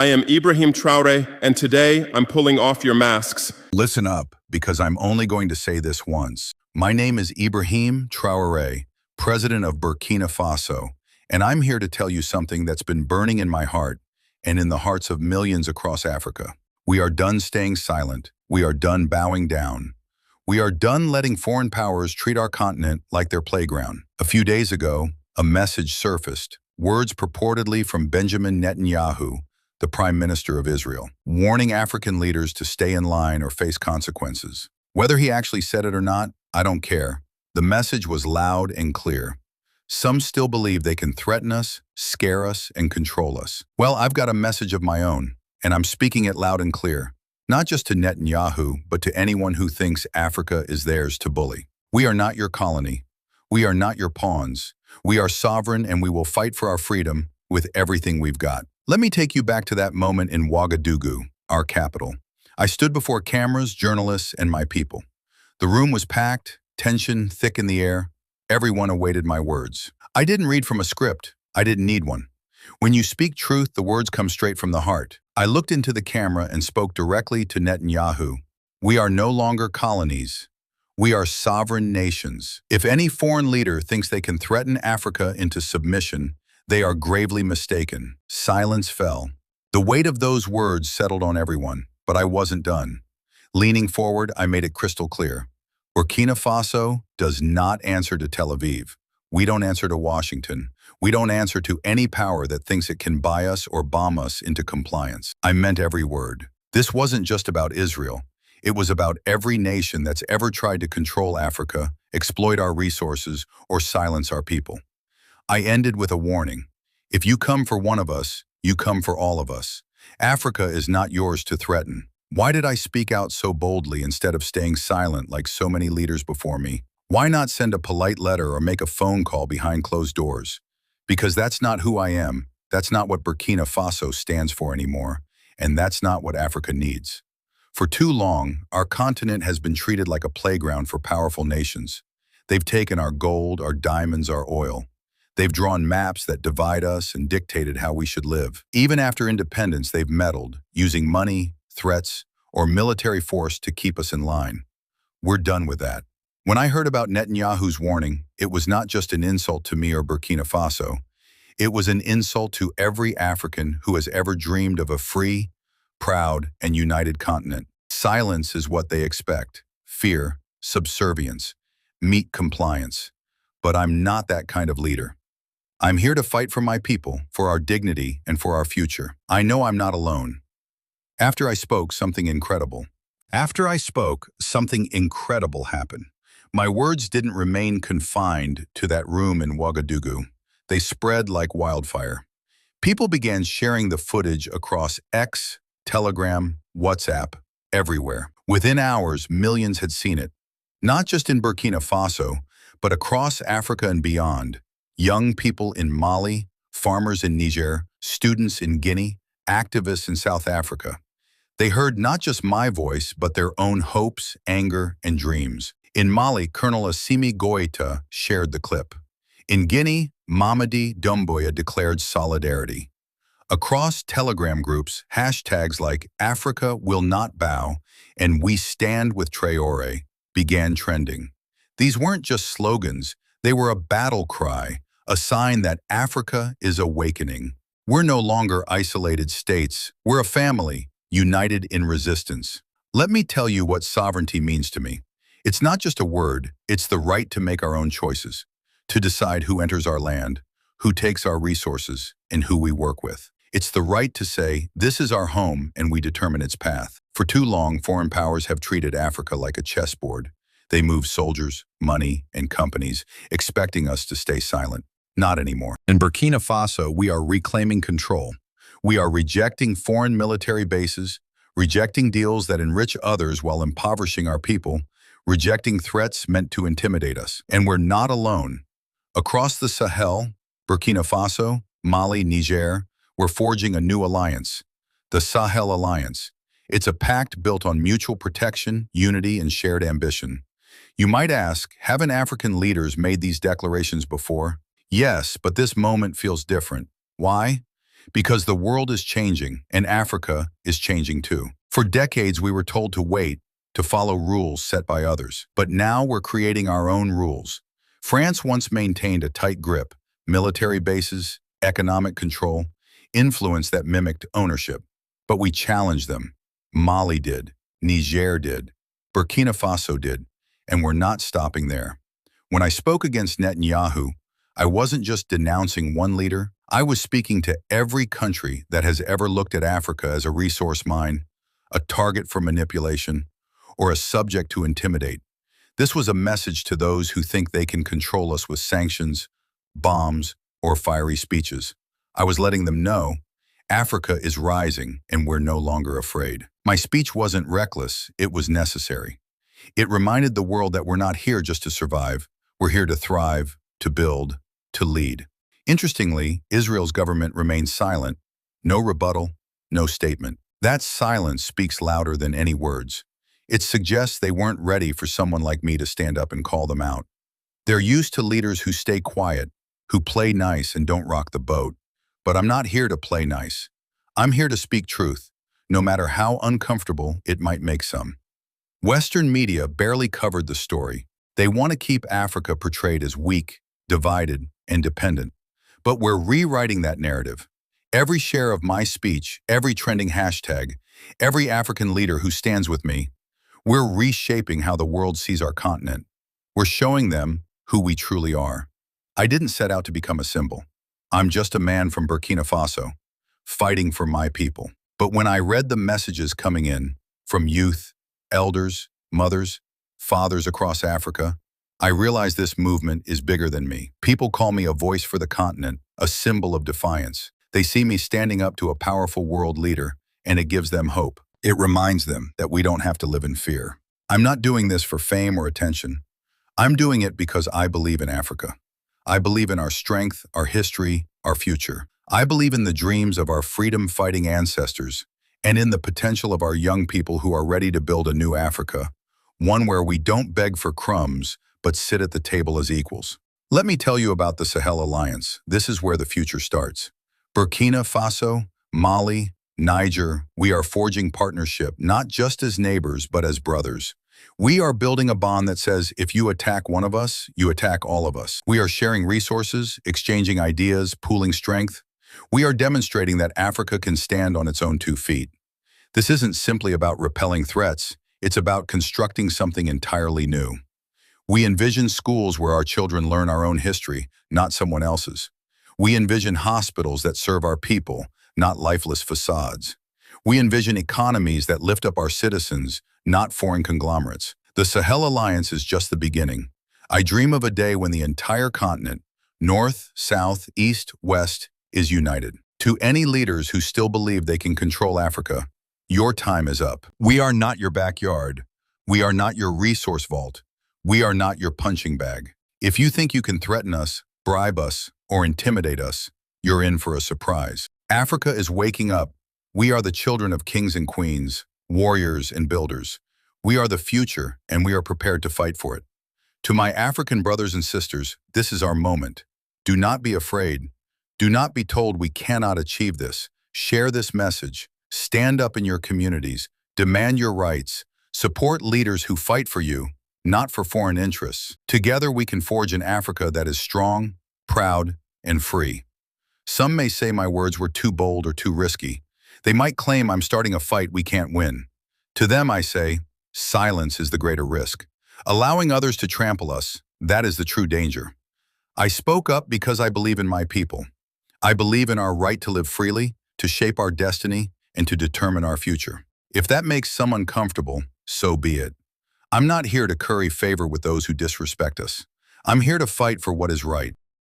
I am Ibrahim Traoré, and today I'm pulling off your masks. Listen up, because I'm only going to say this once. My name is Ibrahim Traoré, President of Burkina Faso, and I'm here to tell you something that's been burning in my heart and in the hearts of millions across Africa. We are done staying silent. We are done bowing down. We are done letting foreign powers treat our continent like their playground. A few days ago, a message surfaced, words purportedly from Benjamin Netanyahu, the Prime Minister of Israel, warning African leaders to stay in line or face consequences. Whether he actually said it or not, I don't care. The message was loud and clear. Some still believe they can threaten us, scare us, and control us. Well, I've got a message of my own, and I'm speaking it loud and clear, not just to Netanyahu, but to anyone who thinks Africa is theirs to bully. We are not your colony. We are not your pawns. We are sovereign, and we will fight for our freedom with everything we've got. Let me take you back to that moment in Ouagadougou, our capital. I stood before cameras, journalists, and my people. The room was packed, tension thick in the air. Everyone awaited my words. I didn't read from a script. I didn't need one. When you speak truth, the words come straight from the heart. I looked into the camera and spoke directly to Netanyahu. We are no longer colonies. We are sovereign nations. If any foreign leader thinks they can threaten Africa into submission, they are gravely mistaken. Silence fell. The weight of those words settled on everyone, but I wasn't done. Leaning forward, I made it crystal clear. Burkina Faso does not answer to Tel Aviv. We don't answer to Washington. We don't answer to any power that thinks it can buy us or bomb us into compliance. I meant every word. This wasn't just about Israel. It was about every nation that's ever tried to control Africa, exploit our resources, or silence our people. I ended with a warning. If you come for one of us, you come for all of us. Africa is not yours to threaten. Why did I speak out so boldly instead of staying silent like so many leaders before me? Why not send a polite letter or make a phone call behind closed doors? Because that's not who I am. That's not what Burkina Faso stands for anymore. And that's not what Africa needs. For too long, our continent has been treated like a playground for powerful nations. They've taken our gold, our diamonds, our oil. They've drawn maps that divide us and dictated how we should live. Even after independence, they've meddled, using money, threats, or military force to keep us in line. We're done with that. When I heard about Netanyahu's warning, it was not just an insult to me or Burkina Faso. It was an insult to every African who has ever dreamed of a free, proud, and united continent. Silence is what they expect. Fear, subservience, meek compliance. But I'm not that kind of leader. I'm here to fight for my people, for our dignity, and for our future. I know I'm not alone. After I spoke, something incredible happened. My words didn't remain confined to that room in Ouagadougou. They spread like wildfire. People began sharing the footage across X, Telegram, WhatsApp, everywhere. Within hours, millions had seen it. Not just in Burkina Faso, but across Africa and beyond. Young people in Mali, farmers in Niger, students in Guinea, activists in South Africa. They heard not just my voice, but their own hopes, anger, and dreams. In Mali, Colonel Assimi Goïta shared the clip. In Guinea, Mamadi Doumbouya declared solidarity. Across Telegram groups, hashtags like Africa will not bow and we stand with Traore began trending. These weren't just slogans, they were a battle cry, a sign that Africa is awakening. We're no longer isolated states. We're a family, united in resistance. Let me tell you what sovereignty means to me. It's not just a word, it's the right to make our own choices, to decide who enters our land, who takes our resources, and who we work with. It's the right to say, this is our home and we determine its path. For too long, foreign powers have treated Africa like a chessboard. They move soldiers, money, and companies, expecting us to stay silent. Not anymore. In Burkina Faso, we are reclaiming control. We are rejecting foreign military bases, rejecting deals that enrich others while impoverishing our people, rejecting threats meant to intimidate us. And we're not alone. Across the Sahel, Burkina Faso, Mali, Niger, we're forging a new alliance, the Sahel Alliance. It's a pact built on mutual protection, unity, and shared ambition. You might ask, haven't African leaders made these declarations before? Yes, but this moment feels different. Why? Because the world is changing, and Africa is changing too. For decades, we were told to wait, to follow rules set by others. But now we're creating our own rules. France once maintained a tight grip, military bases, economic control, influence that mimicked ownership. But we challenged them. Mali did, Niger did, Burkina Faso did, and we're not stopping there. When I spoke against Netanyahu, I wasn't just denouncing one leader, I was speaking to every country that has ever looked at Africa as a resource mine, a target for manipulation, or a subject to intimidate. This was a message to those who think they can control us with sanctions, bombs, or fiery speeches. I was letting them know, Africa is rising and we're no longer afraid. My speech wasn't reckless, it was necessary. It reminded the world that we're not here just to survive, we're here to thrive, to build, to lead. Interestingly, Israel's government remains silent. No rebuttal, no statement. That silence speaks louder than any words. It suggests they weren't ready for someone like me to stand up and call them out. They're used to leaders who stay quiet, who play nice and don't rock the boat. But I'm not here to play nice. I'm here to speak truth, no matter how uncomfortable it might make some. Western media barely covered the story. They want to keep Africa portrayed as weak, divided, and dependent. But we're rewriting that narrative. Every share of my speech, every trending hashtag, every African leader who stands with me, we're reshaping how the world sees our continent. We're showing them who we truly are. I didn't set out to become a symbol. I'm just a man from Burkina Faso, fighting for my people. But when I read the messages coming in from youth, elders, mothers, fathers across Africa, I realized this movement is bigger than me. People call me a voice for the continent, a symbol of defiance. They see me standing up to a powerful world leader, and it gives them hope. It reminds them that we don't have to live in fear. I'm not doing this for fame or attention. I'm doing it because I believe in Africa. I believe in our strength, our history, our future. I believe in the dreams of our freedom-fighting ancestors and in the potential of our young people who are ready to build a new Africa, one where we don't beg for crumbs, but sit at the table as equals. Let me tell you about the Sahel Alliance. This is where the future starts. Burkina Faso, Mali, Niger, we are forging partnership, not just as neighbors, but as brothers. We are building a bond that says, if you attack one of us, you attack all of us. We are sharing resources, exchanging ideas, pooling strength. We are demonstrating that Africa can stand on its own 2 feet. This isn't simply about repelling threats, it's about constructing something entirely new. We envision schools where our children learn our own history, not someone else's. We envision hospitals that serve our people, not lifeless facades. We envision economies that lift up our citizens, not foreign conglomerates. The Sahel Alliance is just the beginning. I dream of a day when the entire continent, north, south, east, west, is united. To any leaders who still believe they can control Africa, your time is up. We are not your backyard. We are not your resource vault. We are not your punching bag. If you think you can threaten us, bribe us, or intimidate us, you're in for a surprise. Africa is waking up. We are the children of kings and queens, warriors and builders. We are the future, and we are prepared to fight for it. To my African brothers and sisters, this is our moment. Do not be afraid. Do not be told we cannot achieve this. Share this message. Stand up in your communities. Demand your rights. Support leaders who fight for you, not for foreign interests. Together we can forge an Africa that is strong, proud, and free. Some may say my words were too bold or too risky. They might claim I'm starting a fight we can't win. To them I say, silence is the greater risk. Allowing others to trample us, that is the true danger. I spoke up because I believe in my people. I believe in our right to live freely, to shape our destiny, and to determine our future. If that makes some uncomfortable, so be it. I'm not here to curry favor with those who disrespect us. I'm here to fight for what is right.